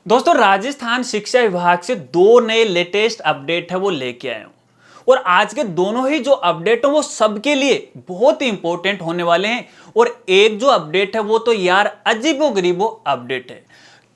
दोस्तों, राजस्थान शिक्षा विभाग से दो नए लेटेस्ट अपडेट है वो लेके आए हूं। और आज के दोनों ही जो अपडेट है वो सबके लिए बहुत ही इंपॉर्टेंट होने वाले हैं। और एक जो अपडेट है वो तो यार अजीबो गरीबो अपडेट है,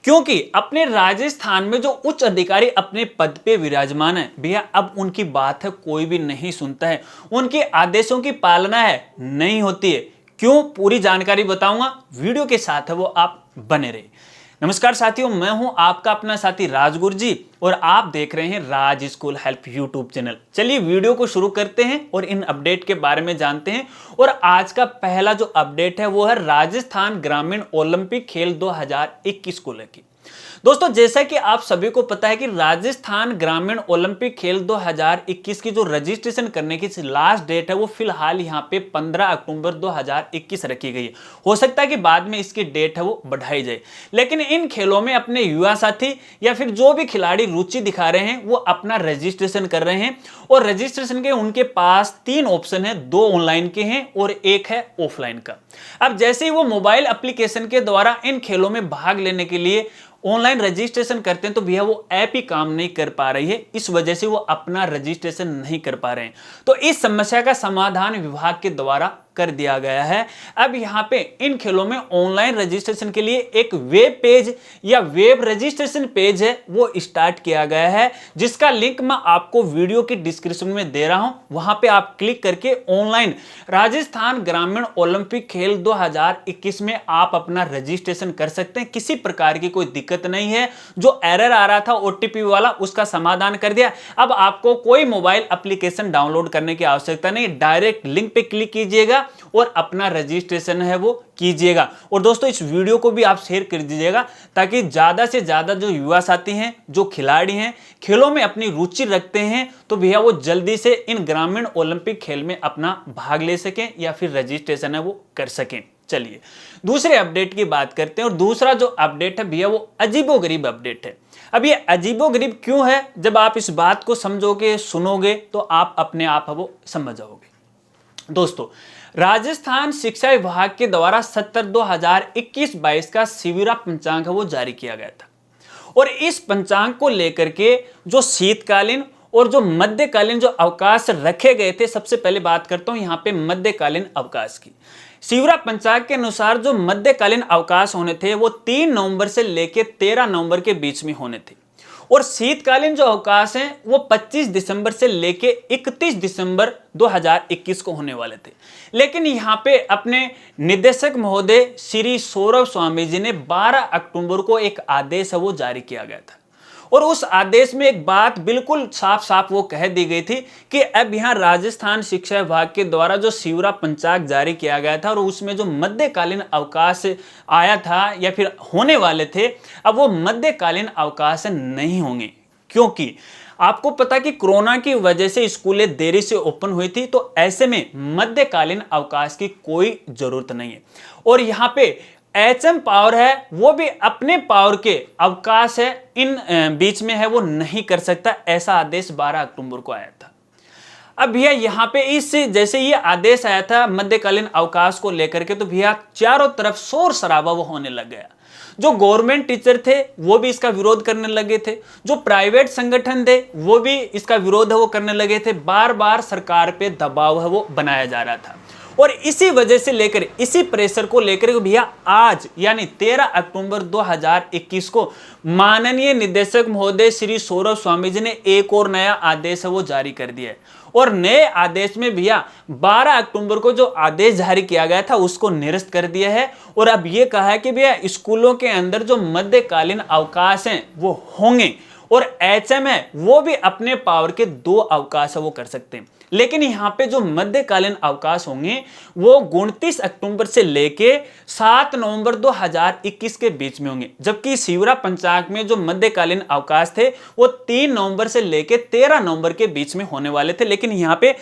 क्योंकि अपने राजस्थान में जो उच्च अधिकारी अपने पद पे विराजमान है भैया, अब उनकी बात है कोई भी नहीं सुनता है, उनके आदेशों की पालना है नहीं होती है। क्यों, पूरी जानकारी बताऊंगा, वीडियो के साथ है वो आप बने रहे। नमस्कार साथियों, मैं हूं आपका अपना साथी राजगुरु जी और आप देख रहे हैं राज स्कूल हेल्प यूट्यूब चैनल। चलिए वीडियो को शुरू करते हैं और इन अपडेट के बारे में जानते हैं। और आज का पहला जो अपडेट है वो है राजस्थान ग्रामीण ओलंपिक खेल 2021 को लेकर। दोस्तों, जैसा कि आप सभी को पता है कि राजस्थान ग्रामीण ओलंपिक खेल 2021 की जो रजिस्ट्रेशन करने की लास्ट डेट है वो फिलहाल यहाँ पे 15 अक्टूबर 2021 रखी गई है। हो सकता है कि बाद में इसकी डेट है वो बढ़ाई जाए, लेकिन इन खेलों में अपने युवा साथी या फिर जो भी खिलाड़ी रुचि दिखा रहे हैं वो अपना रजिस्ट्रेशन कर रहे हैं। और रजिस्ट्रेशन के उनके पास तीन ऑप्शन है, दो ऑनलाइन के हैं और एक है ऑफलाइन का। अब जैसे ही वो मोबाइल एप्लीकेशन के द्वारा इन खेलों में भाग लेने के लिए ऑनलाइन रजिस्ट्रेशन करते हैं तो भैया वो ऐप ही काम नहीं कर पा रही है, इस वजह से वो अपना रजिस्ट्रेशन नहीं कर पा रहे हैं। तो इस समस्या का समाधान विभाग के द्वारा कर दिया गया है। अब यहाँ पे इन खेलों में ऑनलाइन रजिस्ट्रेशन के लिए एक वेब पेज या वेब रजिस्ट्रेशन पेज है वो स्टार्ट किया गया है, जिसका लिंक मैं आपको वीडियो की डिस्क्रिप्शन में दे रहा हूं। वहां पे आप क्लिक करके ऑनलाइन राजस्थान ग्रामीण ओलंपिक खेल 2021 में आप अपना रजिस्ट्रेशन कर सकते हैं। किसी प्रकार की कोई दिक्कत नहीं है। जो एरर आ रहा था ओटीपी वाला, उसका समाधान कर दिया। अब आपको कोई मोबाइल एप्लीकेशन डाउनलोड करने की आवश्यकता नहीं, डायरेक्ट लिंक पे क्लिक कीजिएगा और अपना रजिस्ट्रेशन है वो कीजिएगा। और दोस्तों, इस वीडियो को भी आप शेयर कर दीजिएगा ताकि ज्यादा से ज्यादा जो युवा साथी हैं, जो खिलाड़ी हैं, खेलों में अपनी रुचि रखते हैं, तो भैया वो जल्दी से इन ग्रामीण ओलंपिक खेल में अपना भाग ले सकें या फिर रजिस्ट्रेशन है वो कर सकें। चलिए दूसरे अपडेट की बात करते हैं। और दूसरा जो अपडेट है भैया वो अजीबोगरीब अपडेट है। अब ये अजीबोगरीब क्यों है, जब आप इस बात को समझोगे, सुनोगे, तो आप अपने आप है वो समझ जाओगे। दोस्तों, राजस्थान शिक्षा विभाग के द्वारा 2021-22 का शिविरा पंचांग है वो जारी किया गया था। और इस पंचांग को लेकर के जो शीतकालीन और जो मध्यकालीन जो अवकाश रखे गए थे, सबसे पहले बात करता हूं यहां पे मध्यकालीन अवकाश की। शिविरा पंचांग के अनुसार जो मध्यकालीन अवकाश होने थे वो 3 नवंबर से लेकर 13 नवंबर के बीच में होने थे। और शीतकालीन जो अवकाश हैं वो 25 दिसंबर से लेके 31 दिसंबर 2021 को होने वाले थे। लेकिन यहाँ पे अपने निदेशक महोदय श्री सौरभ स्वामी जी ने 12 अक्टूबर को एक आदेश है वो जारी किया गया था। और उस आदेश में एक बात बिल्कुल साफ साफ वो कह दी गई थी कि अब यहाँ राजस्थान शिक्षा विभाग के द्वारा जो शिविरा पंचांग जारी किया गया था और उसमें जो मध्यकालीन अवकाश आया था या फिर होने वाले थे, अब वो मध्यकालीन अवकाश नहीं होंगे। क्योंकि आपको पता कि कोरोना की वजह से स्कूलें देरी से ओपन हुई थी, तो ऐसे में मध्यकालीन अवकाश की कोई जरूरत नहीं है। और यहाँ पे एचएम पावर है वो भी अपने पावर के अवकाश है इन बीच में है वो नहीं कर सकता, ऐसा आदेश 12 अक्टूबर को आया था। अब भैया यहाँ पे इस जैसे ये आदेश आया था मध्यकालीन अवकाश को लेकर के, तो भैया चारों तरफ शोर शराबा वो होने लग गया। जो गवर्नमेंट टीचर थे वो भी इसका विरोध करने लगे थे, जो प्राइवेट संगठन थे वो भी इसका विरोध है वो करने लगे थे। बार बार सरकार पे दबाव है वो बनाया जा रहा था। और इसी वजह से लेकर, इसी प्रेशर को लेकर भैया आज यानी 13 अक्टूबर 2021 को माननीय निदेशक महोदय श्री सौरभ स्वामी जी ने एक और नया आदेश है वो जारी कर दिया है। और नए आदेश में भैया 12 अक्टूबर को जो आदेश जारी किया गया था उसको निरस्त कर दिया है। और अब ये कहा है कि भैया स्कूलों के अंदर जो मध्यकालीन अवकाश हैं वो होंगे और एचएम है वो भी अपने पावर के 2 अवकाश है वो कर सकते हैं। लेकिन यहाँ पे जो मध्यकालीन अवकाश होंगे वो 29 अक्टूबर से लेके 7 नवंबर 2021 के बीच में होंगे, जबकि शिविरा पंचांग में जो मध्यकालीन अवकाश थे वो 3 नवंबर से लेके 13 नवंबर के बीच में होने वाले थे। लेकिन यहाँ पे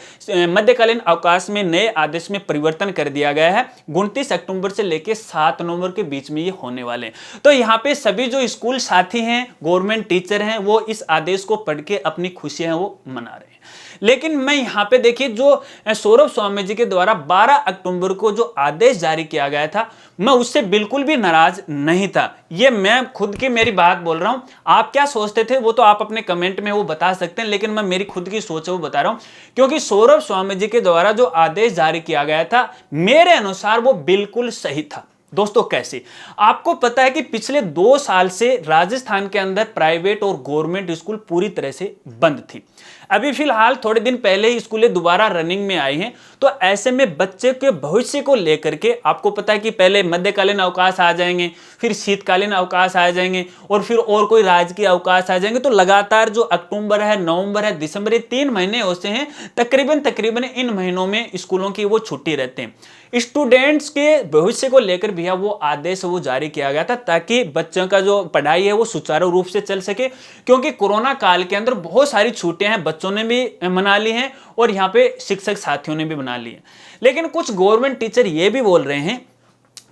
मध्यकालीन अवकाश में नए आदेश में परिवर्तन कर दिया गया है, 29 अक्टूबर से लेके 7 नवंबर के बीच में ये होने वाले हैं। तो यहाँ पे सभी जो स्कूल साथी हैं, गवर्नमेंट टीचर हैं, वो इस आदेश को पढ़ के अपनी खुशियां वो मना रहे हैं। लेकिन मैं यहाँ पे देखिए जो सौरभ स्वामी जी के द्वारा 12 अक्टूबर को जो आदेश जारी किया गया था, मैं उससे बिल्कुल भी नाराज नहीं था। ये मैं खुद की मेरी बात बोल रहा हूं। आप क्या सोचते थे वो तो आप अपने कमेंट में वो बता सकते हैं, लेकिन मैं मेरी खुद की सोच है वो बता रहा हूं, क्योंकि सौरभ स्वामी जी के द्वारा जो आदेश जारी किया गया था मेरे अनुसार वो बिल्कुल सही था। दोस्तों कैसे, आपको पता है कि पिछले 2 साल से राजस्थान के अंदर प्राइवेट और गवर्नमेंट स्कूल पूरी तरह से बंद थी। अभी फिलहाल थोड़े दिन पहले ही स्कूलें दोबारा रनिंग में आई हैं, तो ऐसे में बच्चे के भविष्य को लेकर के आपको पता है कि पहले मध्यकालीन अवकाश आ जाएंगे, फिर शीतकालीन अवकाश आ जाएंगे और फिर और कोई राजकीय अवकाश आ जाएंगे। तो लगातार जो अक्टूबर है, नवंबर है, दिसंबर, ये 3 महीने होते हैं, तकरीबन इन महीनों में स्कूलों की वो छुट्टी रहते हैं। स्टूडेंट्स के भविष्य को लेकर भैया वो आदेश वो जारी किया गया था ताकि बच्चों का जो पढ़ाई है वो सुचारू रूप से चल सके, क्योंकि कोरोना काल के अंदर बहुत सारी छुट्टियां हैं, बच्चों ने भी मना ली हैं और यहाँ पे शिक्षक साथियों ने भी मना ली है। लेकिन कुछ गवर्नमेंट टीचर ये भी बोल रहे हैं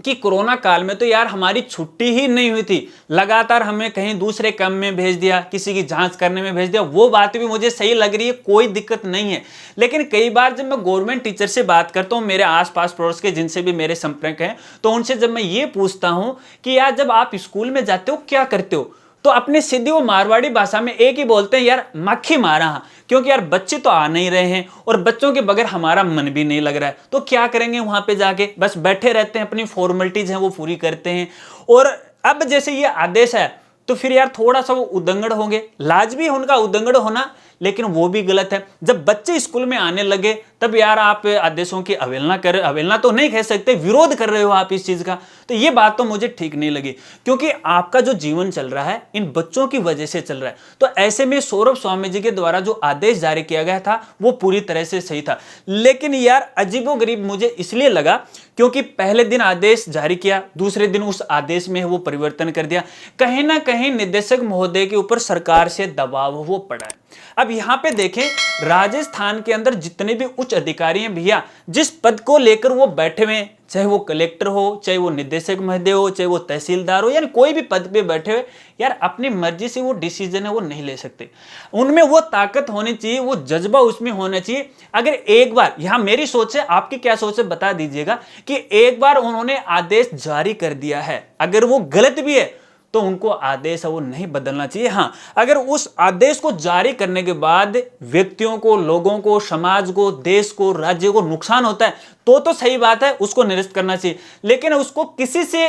कि कोरोना काल में तो यार हमारी छुट्टी ही नहीं हुई थी, लगातार हमें कहीं दूसरे काम में भेज दिया, किसी की जांच करने में भेज दिया। वो बात भी मुझे सही लग रही है, कोई दिक्कत नहीं है। लेकिन कई बार जब मैं गवर्नमेंट टीचर से बात करता हूं, मेरे आसपास पड़ोस के जिनसे भी मेरे संपर्क हैं, तो उनसे जब मैं ये पूछता हूं कि यार जब आप स्कूल में जाते हो क्या करते हो, तो अपने सीधी वो मारवाड़ी भाषा में एक ही बोलते हैं, यार मक्खी मारा, क्योंकि यार बच्चे तो आ नहीं रहे हैं और बच्चों के बगैर हमारा मन भी नहीं लग रहा है, तो क्या करेंगे वहां पे जाके, बस बैठे रहते हैं, अपनी फॉर्मेलिटीज हैं वो पूरी करते हैं। और अब जैसे ये आदेश है तो फिर यार थोड़ा सा वो उदंगड़ होंगे, लाज भी है उनका उदंगड़ होना, लेकिन वो भी गलत है। जब बच्चे स्कूल में आने लगे तब यार आप आदेशों की अवहेलना तो नहीं कह सकते, विरोध कर रहे हो आप इस चीज का, तो ये बात तो मुझे ठीक नहीं लगी, क्योंकि आपका जो जीवन चल रहा है इन बच्चों की वजह से चल रहा है। तो ऐसे में सौरभ स्वामी जी के द्वारा जो आदेश जारी किया गया था वो पूरी तरह से सही था। लेकिन यार अजीबोगरीब मुझे इसलिए लगा क्योंकि पहले दिन आदेश जारी किया, दूसरे दिन उस आदेश में वो परिवर्तन कर दिया। कहीं ना कहीं निदेशक महोदय के ऊपर सरकार से दबाव वो पड़ा है। अब यहां पे देखें, राजस्थान के अंदर जितने भी उच्च अधिकारी हैं भैया, जिस पद को लेकर वो बैठे हुए, चाहे वो कलेक्टर हो, चाहे वो निदेशक महोदय हो, चाहे वो तहसीलदार हो, यानी कोई भी पद पे बैठे हुए, यार अपनी मर्जी से वो डिसीजन है वो नहीं ले सकते। उनमें वो ताकत होनी चाहिए, वो जज्बा उसमें होना चाहिए। अगर एक बार, यहां मेरी सोच है, आपकी क्या सोच है बता दीजिएगा, कि एक बार उन्होंने आदेश जारी कर दिया है, अगर वो गलत भी है तो उनको आदेश है वो नहीं बदलना चाहिए। हाँ, अगर उस आदेश को जारी करने के बाद व्यक्तियों को, लोगों को, समाज को, देश को, राज्य को नुकसान होता है तो सही बात है, उसको निरस्त करना चाहिए। लेकिन उसको किसी से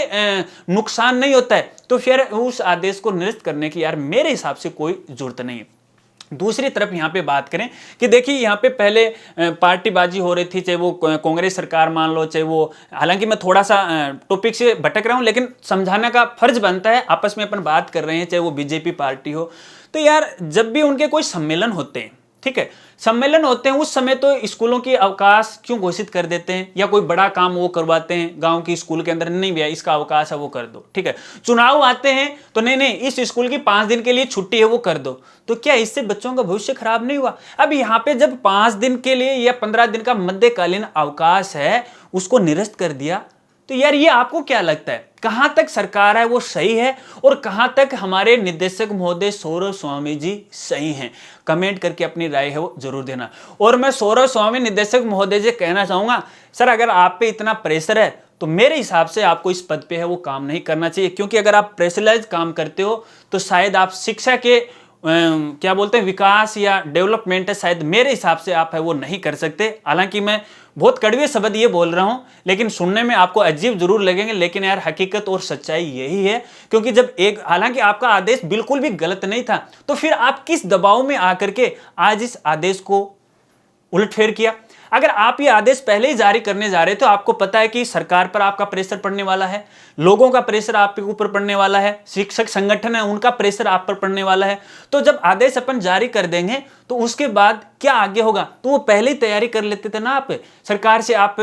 नुकसान नहीं होता है तो फिर उस आदेश को निरस्त करने की यार मेरे हिसाब से कोई जरूरत नहीं है। दूसरी तरफ यहाँ पे बात करें कि देखिए यहाँ पे पहले पार्टीबाजी हो रही थी, चाहे वो कांग्रेस सरकार मान लो, चाहे वो, हालांकि मैं थोड़ा सा टॉपिक से भटक रहा हूँ लेकिन समझाने का फर्ज बनता है, आपस में अपन बात कर रहे हैं, चाहे वो बीजेपी पार्टी हो। तो यार जब भी उनके कोई सम्मेलन होते हैं, ठीक है, सम्मेलन होते हैं, उस समय तो स्कूलों की अवकाश क्यों घोषित कर देते हैं, या कोई बड़ा काम वो करवाते हैं गांव की स्कूल के अंदर, नहीं भैया इसका अवकाश है वो कर दो, ठीक है। चुनाव आते हैं तो नहीं इस स्कूल की 5 दिन के लिए छुट्टी है वो कर दो, तो क्या इससे बच्चों का भविष्य खराब नहीं हुआ? अब यहाँ पे जब 5 दिन के लिए या 15 दिन का मध्यकालीन अवकाश है उसको निरस्त कर दिया, तो यार ये आपको क्या लगता है कहां तक सरकार है वो सही है और कहां तक हमारे निदेशक महोदय सौरभ स्वामी जी सही हैं? कमेंट करके अपनी राय है वो जरूर देना। और मैं सौरभ स्वामी निदेशक महोदय जी कहना चाहूंगा, सर अगर आप पे इतना प्रेशर है तो मेरे हिसाब से आपको इस पद पे है वो काम नहीं करना चाहिए, क्योंकि अगर आप प्रेशराइज काम करते हो तो शायद आप शिक्षा के क्या बोलते हैं विकास या डेवलपमेंट है, शायद मेरे हिसाब से आप है वो नहीं कर सकते। हालांकि मैं बहुत कड़वे शब्द ये बोल रहा हूं लेकिन सुनने में आपको अजीब जरूर लगेंगे, लेकिन यार हकीकत और सच्चाई यही है। क्योंकि जब हालांकि आपका आदेश बिल्कुल भी गलत नहीं था, तो फिर आप किस दबाव में आकर के आज इस आदेश को उलटफेर किया? अगर आप ये आदेश पहले ही जारी करने जा रहे तो आपको पता है कि सरकार पर आपका प्रेशर पड़ने वाला है, लोगों का प्रेशर आपके ऊपर पड़ने वाला है, शिक्षक संगठन है उनका प्रेशर आप पर पड़ने वाला है। तो जब आदेश अपन जारी कर देंगे तो उसके बाद क्या आगे होगा, तो वो पहले ही तैयारी कर लेते थे ना, आप सरकार से आप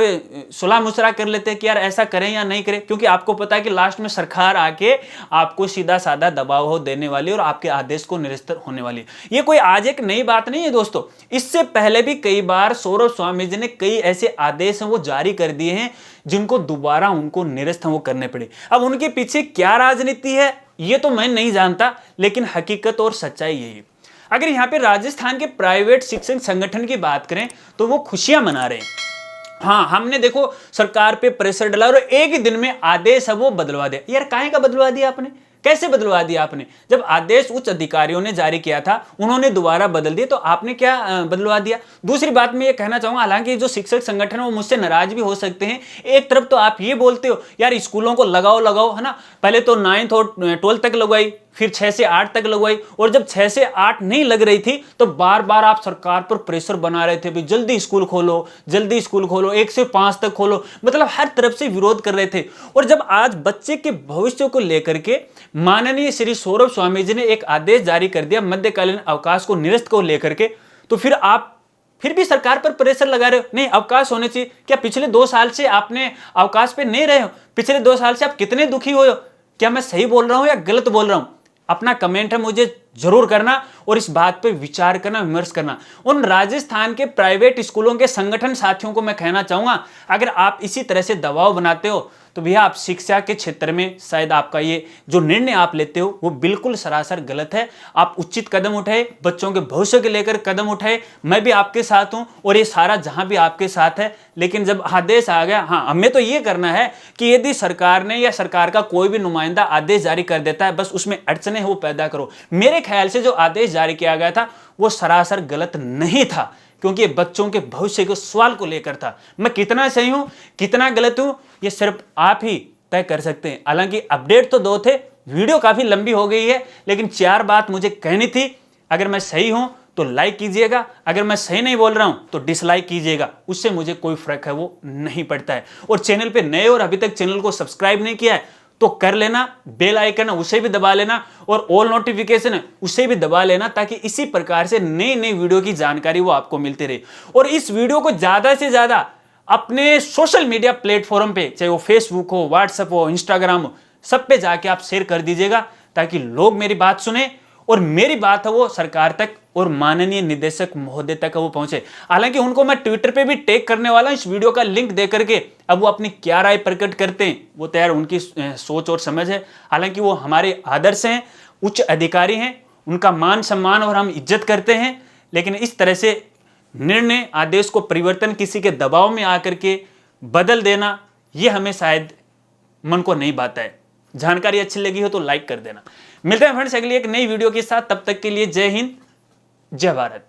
सुलह मुशरा कर लेते कि यार ऐसा करें या नहीं करें, क्योंकि आपको पता है कि लास्ट में सरकार आके आपको सीधा साधा दबाव देने वाली और आपके आदेश को निरस्त होने वाली है। ये कोई आज एक नई बात नहीं है दोस्तों, इससे पहले भी कई बार सौरभ स्वामी जी ने कई ऐसे आदेश हैं वो जारी कर दिए हैं जिनको दोबारा उनको निरस्त वो करने पड़े। अब उनके पीछे क्या राजनीति है ये तो मैं नहीं जानता, लेकिन हकीकत और सच्चाई यही है। अगर यहाँ पे राजस्थान के प्राइवेट शिक्षण संगठन की बात करें तो वो खुशियां मना रहे हैं। हाँ, हमने देखो सरकार पे प्रेशर डाला और एक ही दिन में आदेश है वो बदलवा दिया। यार काहे का बदलवा दिया आपने, कैसे बदलवा दिया आपने? जब आदेश उच्च अधिकारियों ने जारी किया था उन्होंने दोबारा बदल दिया, तो आपने क्या बदलवा दिया? दूसरी बात मैं ये कहना चाहूंगा, हालांकि जो शिक्षक संगठन है वो मुझसे नाराज भी हो सकते हैं। एक तरफ तो आप ये बोलते हो यार स्कूलों को लगाओ लगाओ, है ना, पहले तो 9th और 12th तक लगवाई, फिर 6 से 8 तक लगवाई, और जब 6 से 8 नहीं लग रही थी तो बार बार आप सरकार पर प्रेशर बना रहे थे, भी जल्दी स्कूल खोलो, जल्दी स्कूल खोलो, 1 से 5 तक खोलो, मतलब हर तरफ से विरोध कर रहे थे। और जब आज बच्चे के भविष्य को लेकर के माननीय श्री सौरभ स्वामी जी ने एक आदेश जारी कर दिया मध्यकालीन अवकाश को निरस्त को लेकर के, तो फिर आप फिर भी सरकार पर प्रेशर लगा रहे हो, नहीं अवकाश होने चाहिए। क्या पिछले 2 साल से आपने अवकाश पे नहीं रहे हो? पिछले 2 साल से आप कितने दुखी हो? क्या मैं सही बोल रहा हूं या गलत बोल रहा हूं? अपना कमेंट है मुझे जरूर करना और इस बात पे विचार करना, विमर्श करना। उन राजस्थान के प्राइवेट स्कूलों के संगठन साथियों को मैं कहना चाहूंगा, अगर आप इसी तरह से दबाव बनाते हो तो भैया आप शिक्षा के क्षेत्र में शायद आपका ये जो निर्णय आप लेते हो वो बिल्कुल सरासर गलत है। आप उचित कदम उठाए, बच्चों के भविष्य के लेकर कदम उठाए, मैं भी आपके साथ हूं और ये सारा जहां भी आपके साथ है। लेकिन जब आदेश आ गया, हाँ हमें तो ये करना है कि यदि सरकार ने या सरकार का कोई भी नुमाइंदा आदेश जारी कर देता है, बस उसमें अड़चने वो पैदा करो। मेरे ख्याल से जो आदेश जारी किया गया था वो सरासर गलत नहीं था, क्योंकि ये बच्चों के भविष्य के सवाल को लेकर था। मैं कितना सही हूं कितना गलत हूं ये सिर्फ आप ही तय कर सकते हैं। हालांकि अपडेट तो 2 थे, वीडियो काफी लंबी हो गई है, लेकिन 4 बात मुझे कहनी थी। अगर मैं सही हूं तो लाइक कीजिएगा, अगर मैं सही नहीं बोल रहा हूं तो डिसलाइक कीजिएगा, उससे मुझे कोई फर्क है वो नहीं पड़ता है। और चैनल पे नए और अभी तक चैनल को सब्सक्राइब नहीं किया है तो कर लेना, बेल आइकन है उसे भी दबा लेना और ऑल नोटिफिकेशन है उसे भी दबा लेना, ताकि इसी प्रकार से नई नई वीडियो की जानकारी वो आपको मिलती रहे। और इस वीडियो को ज्यादा से ज्यादा अपने सोशल मीडिया प्लेटफॉर्म पे, चाहे वो फेसबुक हो, व्हाट्सएप हो, इंस्टाग्राम हो, सब पे जाके आप शेयर कर दीजिएगा, ताकि लोग मेरी बात सुने और मेरी बात है वो सरकार तक और माननीय निदेशक महोदय तक वो पहुंचे। हालांकि उनको मैं ट्विटर पे भी टैग करने वाला हूं इस वीडियो का लिंक दे करके, अब वो अपनी क्या राय प्रकट करते हैं वो तो यार उनकी सोच और समझ है। हालांकि वो हमारे आदर्श हैं, उच्च अधिकारी हैं, उनका मान सम्मान और हम इज्जत करते हैं, लेकिन इस तरह से निर्णय आदेश को परिवर्तन किसी के दबाव में आकर के बदल देना ये हमें शायद मन को नहीं भाता है। जानकारी अच्छी लगी हो तो लाइक कर देना। मिलते हैं फ्रेंड्स अगली एक नई वीडियो के साथ, तब तक के लिए जय हिंद जय भारत।